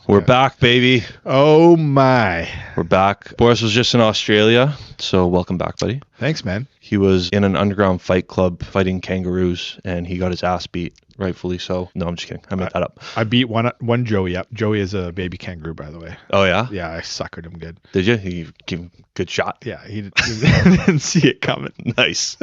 We're back, baby. Oh my. We're back. Boris was just in Australia, so welcome back, buddy. Thanks, man. He was in an underground fight club fighting kangaroos, and he got his ass beat, rightfully so. No, I'm just kidding. I made that up. I beat one Joey up. Joey is a baby kangaroo, by the way. Oh, yeah? Yeah, I suckered him good. Did you? He gave him a good shot? Yeah, he didn't see it coming. Nice.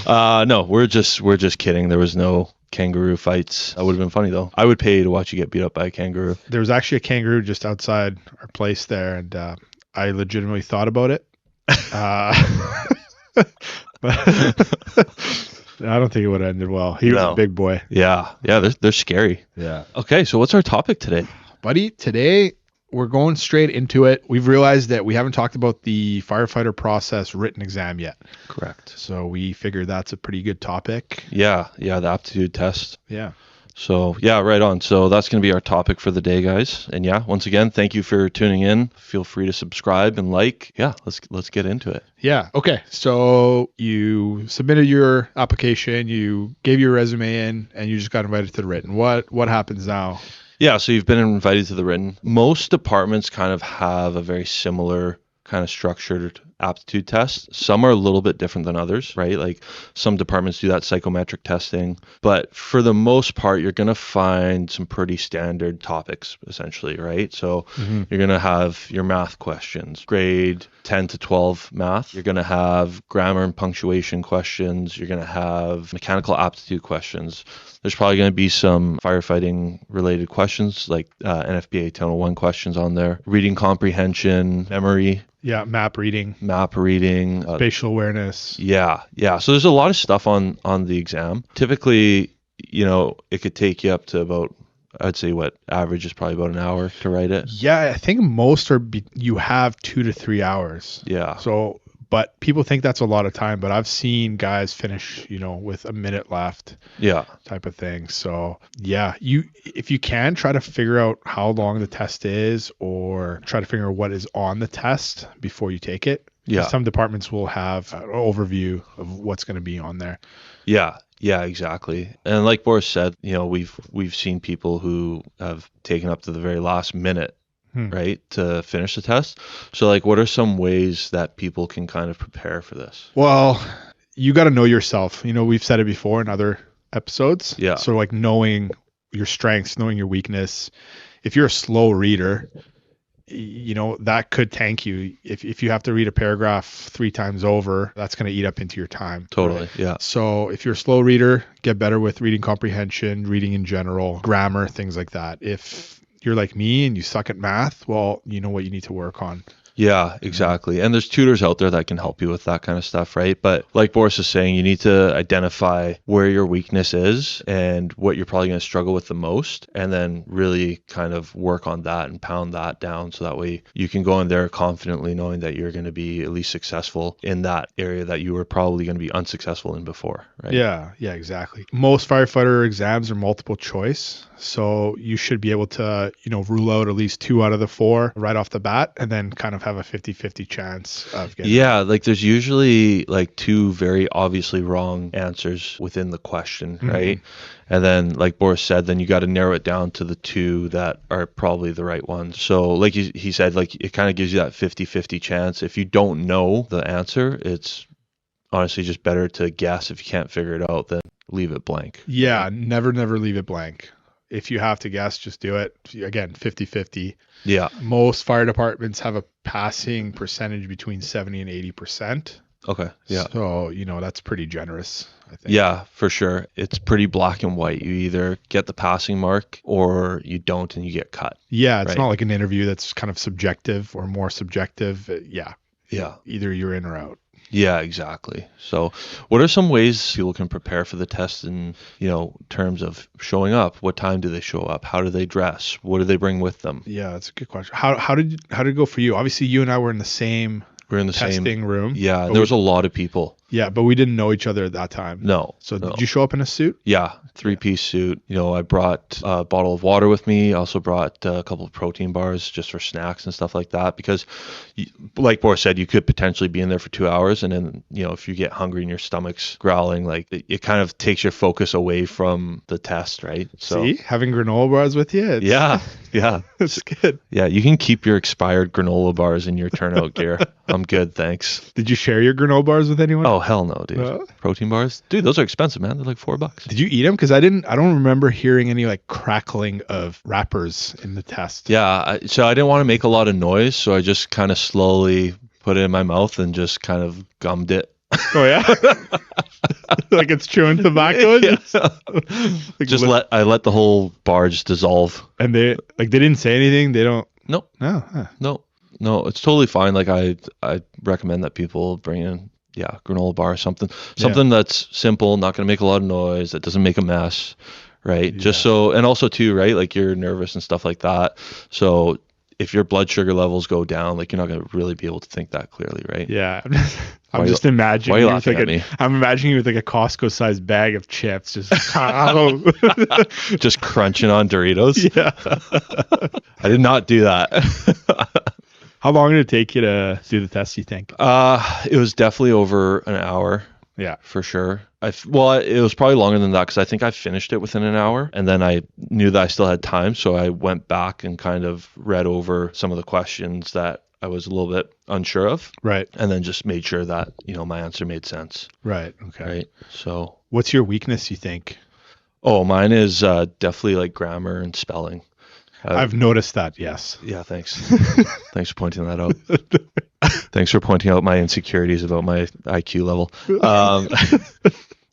No, we're just kidding. There was no kangaroo fights. That would have been funny, though. I would pay to watch you get beat up by a kangaroo. There was actually a kangaroo just outside our place there, and I legitimately thought about it. But I don't think it would have ended well. He was a big boy. Yeah, they're scary. Yeah. Okay, so what's our topic today? Buddy, today we're going straight into it. We've realized that we haven't talked about the firefighter process written exam yet. Correct. So we figured that's a pretty good topic. Yeah, the aptitude test. Yeah. So, yeah, right on. So that's going to be our topic for the day, guys. And yeah, once again, thank you for tuning in. Feel free to subscribe and like. Yeah, let's get into it. Yeah. Okay. So you submitted your application, you gave your resume in, and you just got invited to the written. What happens now? Yeah, so you've been invited to the written. Most departments kind of have a very similar kind of structured aptitude test. Some are a little bit different than others, right? Like some departments do that psychometric testing, but for the most part, you're going to find some pretty standard topics essentially, right? So you're going to have your math questions, grade 10 to 12 math. You're going to have grammar and punctuation questions. You're going to have mechanical aptitude questions. There's probably going to be some firefighting related questions like NFPA 1001 questions on there. Reading comprehension, memory. Yeah, map reading. Spatial awareness. Yeah. So there's a lot of stuff on the exam. Typically, it could take you up to about, I'd say average is probably about an hour to write it. Yeah, I think most you have 2 to 3 hours. Yeah. So, but people think that's a lot of time, but I've seen guys finish, with a minute left. Yeah. Type of thing. So yeah, if you can try to figure out how long the test is or try to figure out what is on the test before you take it. Yeah. Some departments will have an overview of what's going to be on there. Yeah, exactly. And like Boris said, we've seen people who have taken up to the very last minute, right, to finish the test. So like, what are some ways that people can kind of prepare for this? Well, you got to know yourself. We've said it before in other episodes. Yeah. So like knowing your strengths, knowing your weakness. If you're a slow reader, that could tank you. If you have to read a paragraph 3 times over, that's going to eat up into your time. Totally. Right? Yeah. So if you're a slow reader, get better with reading comprehension, reading in general, grammar, things like that. If you're like me and you suck at math, well, you know what you need to work on. Yeah, exactly. And there's tutors out there that can help you with that kind of stuff, right? But like Boris is saying, you need to identify where your weakness is and what you're probably going to struggle with the most, and then really kind of work on that and pound that down so that way you can go in there confidently knowing that you're going to be at least successful in that area that you were probably going to be unsuccessful in before, right? Yeah, exactly. Most firefighter exams are multiple choice. So you should be able to, rule out at least 2 out of the 4 right off the bat and then kind of have a 50-50 chance of getting it. Like there's usually like 2 very obviously wrong answers within the question, right? And then like Boris said, then you got to narrow it down to the 2 that are probably the right ones. So like he said, like it kind of gives you that 50-50 chance. If you don't know the answer, it's honestly just better to guess. If you can't figure it out, then leave it blank. Yeah, never leave it blank. If you have to guess, just do it. Again, 50-50. Yeah. Most fire departments have a passing percentage between 70 and 80%. Okay. Yeah. So, that's pretty generous, I think. Yeah, for sure. It's pretty black and white. You either get the passing mark or you don't and you get cut. Yeah, it's right? not like an interview that's kind of subjective or more subjective. Yeah. Either you're in or out. Yeah, exactly. So what are some ways people can prepare for the test in, terms of showing up? What time do they show up? How do they dress? What do they bring with them? Yeah, that's a good question. How did it go for you? Obviously, you and I were in the same testing room. Yeah, there was a lot of people. Yeah, but we didn't know each other at that time. No. So no. did you show up in a suit? Yeah, three-piece suit. I brought a bottle of water with me. I also brought a couple of protein bars just for snacks and stuff like that because, like Boris said, you could potentially be in there for 2 hours, and then if you get hungry and your stomach's growling, like it kind of takes your focus away from the test, right? So See, having granola bars with you. yeah, it's good. yeah. You can keep your expired granola bars in your turnout gear. I'm good, thanks. Did you share your granola bars with anyone? Oh hell no, dude. No? Protein bars, dude. Those are expensive, man. They're like $4. Did you eat them? Because I don't remember hearing any like crackling of wrappers in the test. Yeah, so I didn't want to make a lot of noise, so I just kind of slowly put it in my mouth and just kind of gummed it. Oh yeah, like it's chewing tobacco. Yeah. Like I let the whole bar just dissolve. And they didn't say anything. They don't. Nope. No. Huh. No, it's totally fine. Like I recommend that people bring in granola bar, something that's simple, not going to make a lot of noise, that doesn't make a mess, right? Yeah. Just so, and also too, right? Like you're nervous and stuff like that. So if your blood sugar levels go down, like you're not going to really be able to think that clearly, right? Yeah. I'm just imagining. Why are you laughing at me? I'm imagining you with like a Costco-sized bag of chips, just just crunching on Doritos. Yeah. I did not do that. How long did it take you to do the test, you think? It was definitely over an hour. Yeah, for sure. It was probably longer than that because I think I finished it within an hour, and then I knew that I still had time, so I went back and kind of read over some of the questions that I was a little bit unsure of. Right. And then just made sure that, my answer made sense. Right. Okay. Right. So what's your weakness, you think? Oh, mine is definitely like grammar and spelling. I've noticed that, yes. Yeah, thanks. Thanks for pointing that out. Thanks for pointing out my insecurities about my IQ level.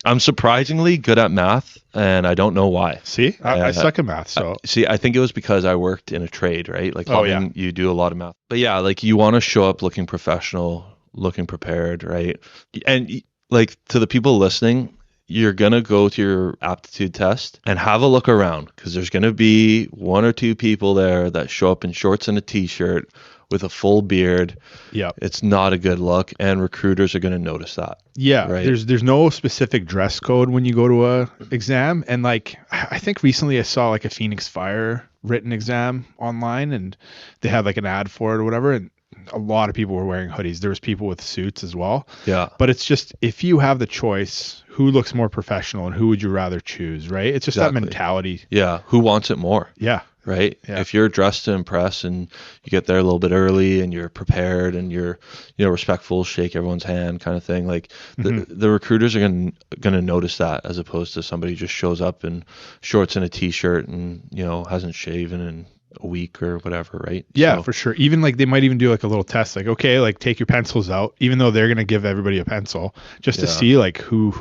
I'm surprisingly good at math, and I don't know why. See, I suck at math. So I think it was because I worked in a trade, right? Like plumbing, you do a lot of math. But yeah, like you want to show up looking professional, looking prepared, right? And like to the people listening, you're going to go to your aptitude test and have a look around because there's going to be one or two people there that show up in shorts and a t-shirt with a full beard. Yeah. It's not a good look, and recruiters are going to notice that. Yeah. Right? There's no specific dress code when you go to a exam. And like, I think recently I saw like a Phoenix Fire written exam online, and they had like an ad for it or whatever. And a lot of people were wearing hoodies. There was people with suits as well. Yeah. But it's just, if you have the choice, who looks more professional and who would you rather choose, right? It's just that mentality. Yeah. Who wants it more? Yeah. Right. Yeah. If you're dressed to impress and you get there a little bit early and you're prepared and you're, respectful, shake everyone's hand kind of thing. Like the recruiters are going to notice that, as opposed to somebody who just shows up in shorts and a t-shirt and, hasn't shaven in a week or whatever, right? Yeah, so, for sure. Even like they might even do like a little test, like, okay, like take your pencils out, even though they're going to give everybody a pencil just to see like who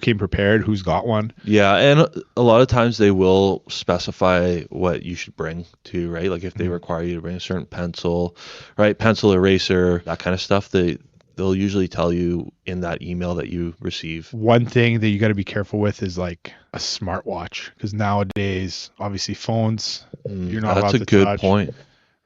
came prepared, who's got one. Yeah. And a lot of times they will specify what you should bring to, right? Like if they require you to bring a certain pencil, right? Pencil, eraser, that kind of stuff, they'll usually tell you in that email that you receive. One thing that you got to be careful with is like a smartwatch, because nowadays, obviously phones, you're not allowed to touch. That's a good point.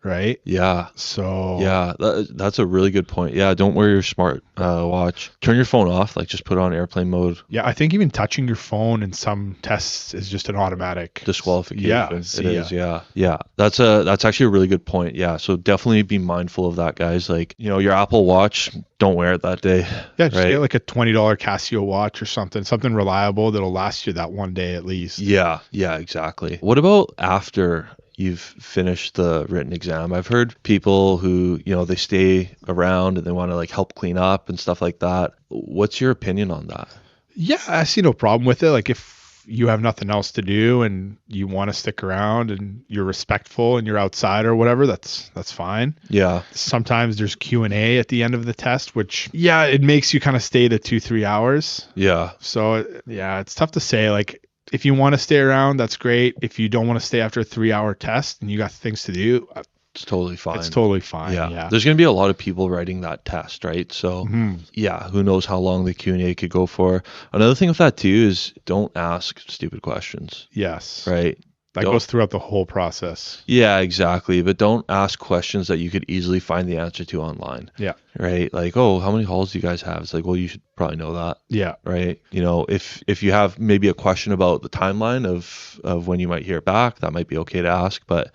Right? Yeah. So yeah, that's a really good point. Yeah, don't wear your smart watch. Turn your phone off. Like just put it on airplane mode. Yeah, I think even touching your phone in some tests is just an automatic disqualification. Yeah, it is. Yeah. That's actually a really good point. Yeah, so definitely be mindful of that, guys. Like your Apple Watch, don't wear it that day. Yeah, just get like a $20 Casio watch or something reliable that'll last you that one day at least. Yeah, exactly. What about after you've finished the written exam? I've heard people who, they stay around and they want to like help clean up and stuff like that. What's your opinion on that? Yeah, I see no problem with it. Like if you have nothing else to do and you want to stick around and you're respectful and you're outside or whatever, that's fine. Yeah. Sometimes there's Q&A at the end of the test, which it makes you kind of stay to 2-3 hours. Yeah. So yeah, it's tough to say. Like, if you want to stay around, that's great. If you don't want to stay after a 3-hour test and you got things to do, it's totally fine. It's totally fine. Yeah. There's going to be a lot of people writing that test, right? So who knows how long the Q&A could go for. Another thing with that too is don't ask stupid questions. Yes. Right. That goes throughout the whole process. Yeah, exactly. But don't ask questions that you could easily find the answer to online. Yeah. Right? Like, oh, how many halls do you guys have? It's like, well, you should probably know that. Yeah. Right? You know, if you have maybe a question about the timeline of when you might hear back, that might be okay to ask. But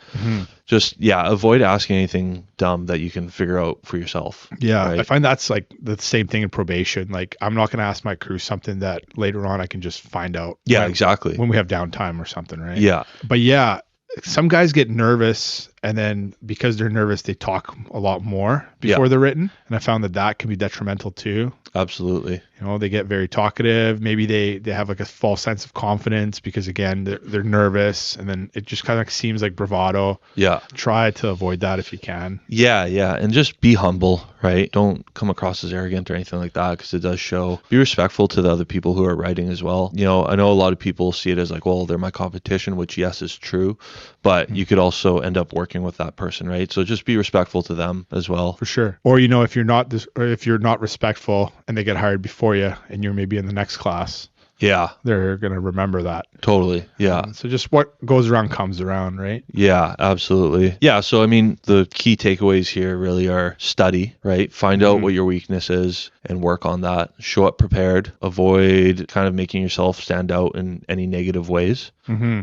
just, avoid asking anything dumb that you can figure out for yourself. Yeah. Right? I find that's like the same thing in probation. Like, I'm not going to ask my crew something that later on I can just find out. Yeah, exactly. When we have downtime or something, right? Yeah. But yeah, some guys get nervous, and then because they're nervous, they talk a lot more before they're written. And I found that can be detrimental too. Absolutely. You know, they get very talkative. Maybe they have like a false sense of confidence because, again, they're nervous, and then it just kind of seems like bravado. Yeah. Try to avoid that if you can. Yeah. And just be humble, right? Don't come across as arrogant or anything like that, because it does show. Be respectful to the other people who are writing as well. You know, I know a lot of people see it as like, well, they're my competition, which yes is true, but you could also end up working with that person, right? So just be respectful to them as well. For sure. Or, you know, if you're not respectful and they get hired before you and you're maybe in the next class, they're going to remember that. Totally. Yeah. So just what goes around comes around, right? Yeah, absolutely. Yeah. So, I mean, the key takeaways here really are study, right? Find out what your weakness is and work on that. Show up prepared. Avoid kind of making yourself stand out in any negative ways,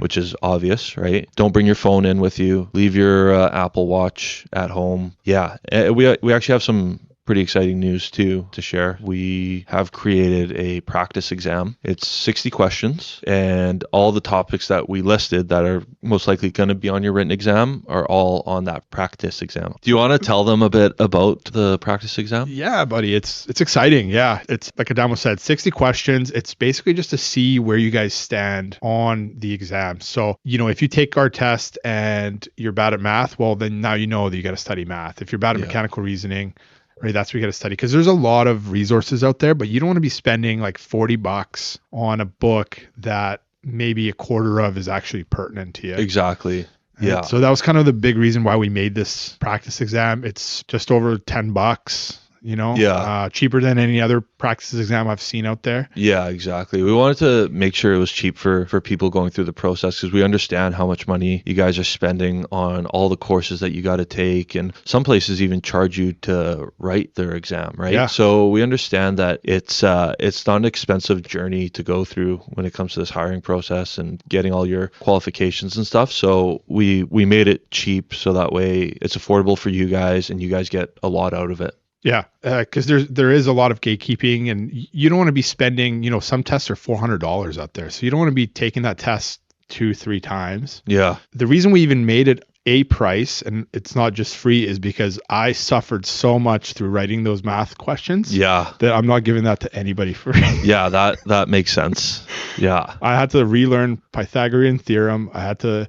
which is obvious, right? Don't bring your phone in with you. Leave your Apple Watch at home. Yeah. We actually have some pretty exciting news too to share. We have created a practice exam. It's 60 questions, and all the topics that we listed that are most likely going to be on your written exam are all on that practice exam. Do you want to tell them a bit about the practice exam? Yeah, buddy. It's exciting. Yeah. It's like Adamo said, 60 questions. It's basically just to see where you guys stand on the exam. So, you know, if you take our test and you're bad at math, well, then now you know that you got to study math. If you're bad at mechanical reasoning, right, that's what you got to study, because there's a lot of resources out there, but you don't want to be spending like $40 on a book that maybe a quarter of is actually pertinent to you. Exactly. Yeah. So that was kind of the big reason why we made this practice exam. It's just over $10, you know, cheaper than any other practice exam I've seen out there. Yeah, exactly. We wanted to make sure it was cheap for people going through the process, because we understand how much money you guys are spending on all the courses that you got to take, and some places even charge you to write their exam, right? Yeah. So we understand that it's not an expensive journey to go through when it comes to this hiring process and getting all your qualifications and stuff. So we made it cheap, so that way it's affordable for you guys and you guys get a lot out of it. Yeah, because there is a lot of gatekeeping, and you don't want to be spending, you know, some tests are $400 out there. So you don't want to be taking that test 2-3 times. Yeah. The reason we even made it a price, and it's not just free, is because I suffered so much through writing those math questions. Yeah. That I'm not giving that to anybody for free. Yeah, that makes sense. Yeah. I had to relearn Pythagorean theorem. I had to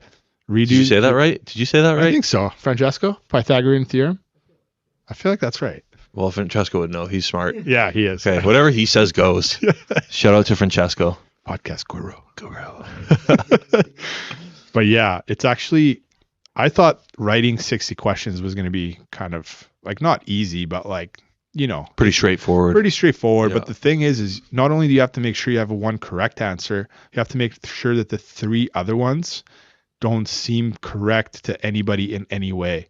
redo. Did you say that right? Did you say that right? I think so. Francesco, Pythagorean theorem. I feel like that's right. Well, Francesco would know. He's smart. Yeah, he is. Okay, whatever he says goes. Shout out to Francesco. Podcast guru. But yeah, it's actually, I thought writing 60 questions was going to be kind of like not easy, but like, you know, pretty straightforward. Yeah. But the thing is not only do you have to make sure you have one correct answer, you have to make sure that the 3 other ones don't seem correct to anybody in any way,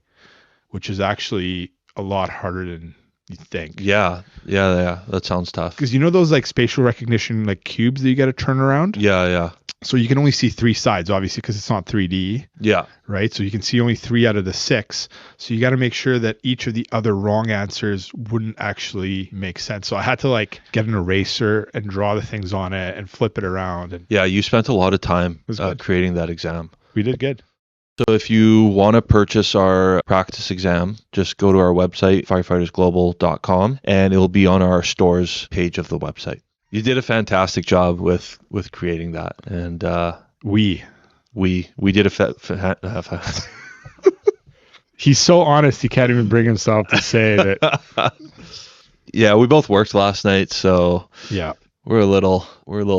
which is actually a lot harder than you think. Yeah. That sounds tough. Because you know those like spatial recognition like cubes that you got to turn around? Yeah. So you can only see 3 sides, obviously, because it's not 3D. Yeah. Right? So you can see only 3 out of the 6. So you got to make sure that each of the other wrong answers wouldn't actually make sense. So I had to like get an eraser and draw the things on it and flip it around. And yeah, you spent a lot of time creating that exam. We did good. So if you want to purchase our practice exam, just go to our website, firefightersglobal.com, and it will be on our stores page of the website. You did a fantastic job with creating that. And we did a He's so honest, he can't even bring himself to say that. Yeah, we both worked last night, so yeah. We're a little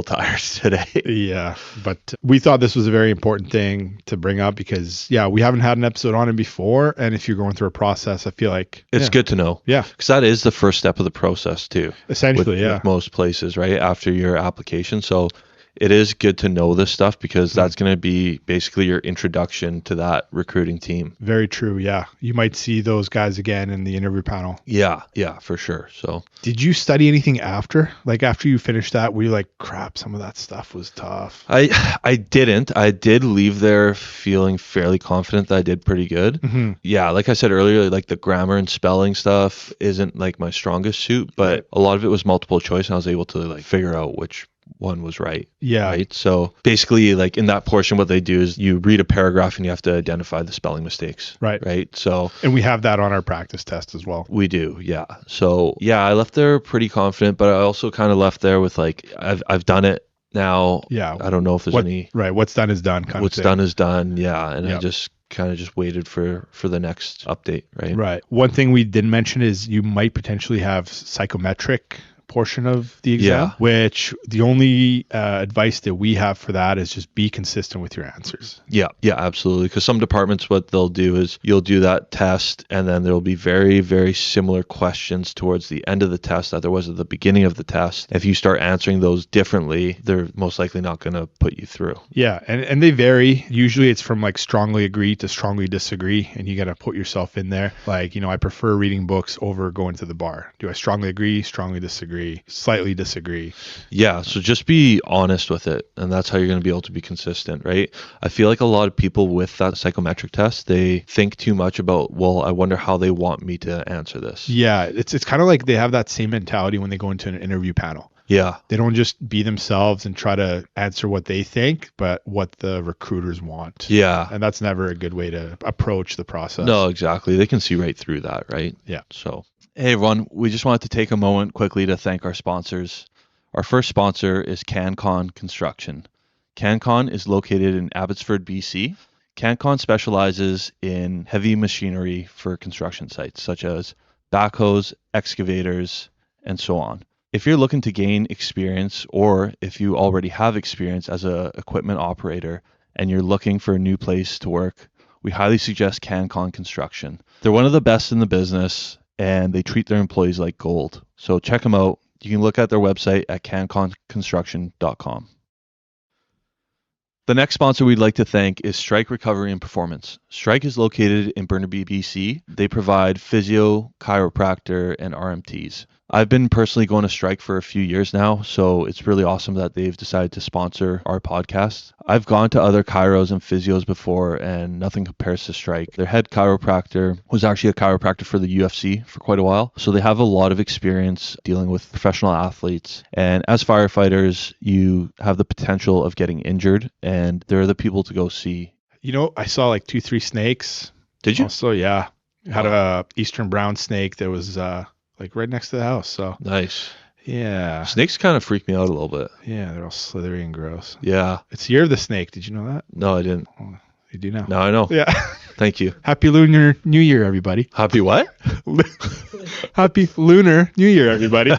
tired today. Yeah, but we thought this was a very important thing to bring up because, we haven't had an episode on it before. And if you're going through a process, I feel like it's good to know. Yeah. Because that is the first step of the process too. Essentially, with most places, right? After your application. So it is good to know this stuff because that's going to be basically your introduction to that recruiting team. Very true. Yeah. You might see those guys again in the interview panel. Yeah, for sure. So did you study anything after? Like after you finished that, were you like, crap, some of that stuff was tough? I didn't. I did leave there feeling fairly confident that I did pretty good. Mm-hmm. Yeah, like I said earlier, like the grammar and spelling stuff isn't like my strongest suit, but a lot of it was multiple choice and I was able to like figure out which one was right. Yeah. Right. So basically, like in that portion, what they do is you read a paragraph and you have to identify the spelling mistakes. Right. Right. So, and we have that on our practice test as well. We do. Yeah. So yeah, I left there pretty confident, but I also kind of left there with like, I've done it now. Yeah. I don't know if there's any. Right. What's done is done. What's done is done. Yeah. And I just kind of just waited for the next update. Right. Right. One thing we didn't mention is you might potentially have psychometric portion of the exam, which the only advice that we have for that is just be consistent with your answers. Yeah, absolutely. Because some departments, what they'll do is you'll do that test and then there'll be very, very similar questions towards the end of the test that there was at the beginning of the test. If you start answering those differently, they're most likely not going to put you through. Yeah, and they vary. Usually it's from like strongly agree to strongly disagree, and you got to put yourself in there. Like, I prefer reading books over going to the bar. Do I strongly agree, strongly disagree, slightly disagree? Yeah, so just be honest with it, and that's how you're going to be able to be consistent, right? I feel like a lot of people with that psychometric test, they think too much about, well, I wonder how they want me to answer this. Yeah, it's kind of like they have that same mentality when they go into an interview panel. Yeah. They don't just be themselves and try to answer what they think, but what the recruiters want. Yeah. And that's never a good way to approach the process. No, exactly. They can see right through that, right? Yeah. So, hey, everyone, we just wanted to take a moment quickly to thank our sponsors. Our first sponsor is CanCon Construction. CanCon is located in Abbotsford, BC. CanCon specializes in heavy machinery for construction sites, such as backhoes, excavators, and so on. If you're looking to gain experience, or if you already have experience as an equipment operator and you're looking for a new place to work, we highly suggest CanCon Construction. They're one of the best in the business and they treat their employees like gold. So check them out. You can look at their website at canconconstruction.com. The next sponsor we'd like to thank is Strike Recovery and Performance. Strike is located in Burnaby, BC. They provide physio, chiropractor, and RMTs. I've been personally going to Strike for a few years now, so it's really awesome that they've decided to sponsor our podcast. I've gone to other chiros and physios before, and nothing compares to Strike. Their head chiropractor was actually a chiropractor for the UFC for quite a while, so they have a lot of experience dealing with professional athletes. And as firefighters, you have the potential of getting injured, and they're the people to go see. I saw like 2-3 snakes. Did you? Also, yeah. Had a Eastern brown snake that was like right next to the house. So nice. Yeah. Snakes kind of freak me out a little bit. Yeah, they're all slithery and gross. Yeah. It's the year of the snake. Did you know that? No, I didn't. Oh, you do now. Now I know. Yeah. Thank you. Happy Lunar New Year, everybody. Happy what? Happy Lunar New Year, everybody.